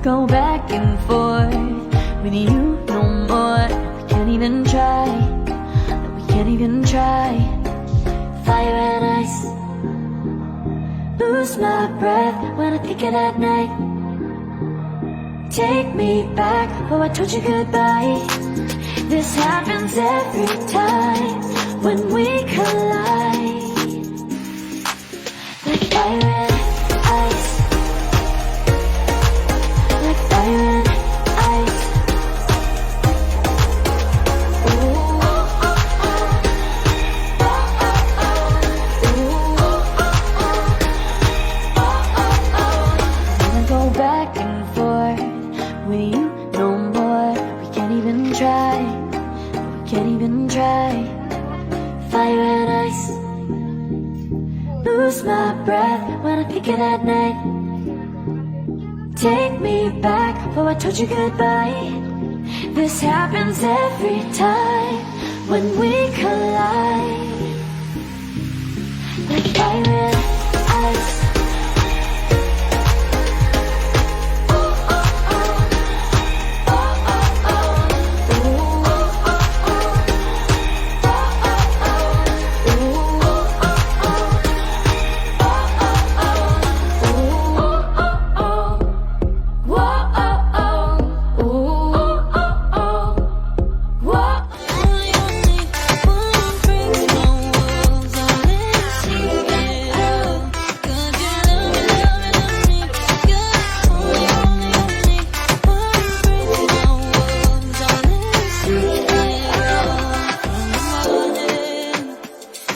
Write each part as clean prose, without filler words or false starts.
go back and forth with you no more. We can't even try, we can't even try. Fire and ice, lose my breath when I think it at night. Take me back, oh I told you goodbye. This happens every time when we collide. Like fire and ice, like fire and ice. Ooh, oh, oh, oh. Oh, oh, oh. Ooh, oh, oh, oh. Oh, oh, oh. Wanna go back and forth with you no more. We can't even try, we can't even try. Fire and ice, lose my breath when I think it at night. Take me back, oh I told you goodbye. This happens every time when we collide. Like fire and ice. Oh, oh, oh. Oh, oh, oh. Ooh, oh, oh, oh. Oh, oh, oh. Ooh, oh, oh, oh. Oh, oh, oh. Ooh, oh, oh, oh. Whoa, oh, oh. Ooh, oh, oh, oh. Whoa.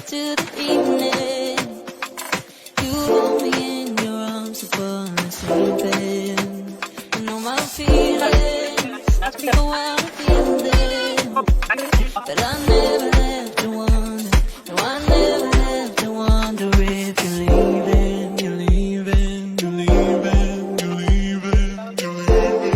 To the evening, you hold me in your arms while I'm sleeping. You know my feelings, go out and feel them. But I never left to wonder, no I never left to wonder if you're leaving, you're leaving, you're leaving, you're leaving, you're leaving.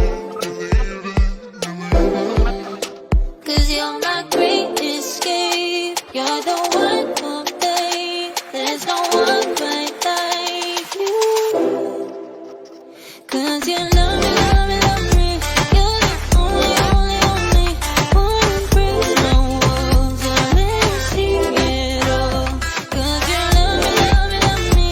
'Cause you're my great escape, you're the one for me. There's no one quite like you. 'Cause you love me, love me, love me. You're the only, only, only one who breaks my walls. So let me see it all. 'Cause you love me, love me, love me.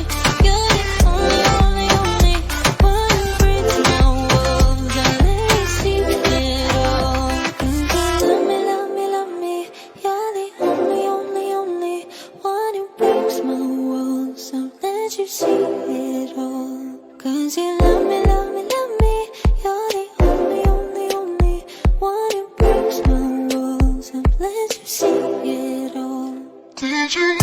You're the only, only, only one who breaks my walls. So let me see it all. 'Cause you love me, love me, love me. You're the only, only, only one who breaks my walls. So let you see it all. 'Cause you love me, love me, love me. You're the only, only, only one who breaks my walls. So let you see it all. Did you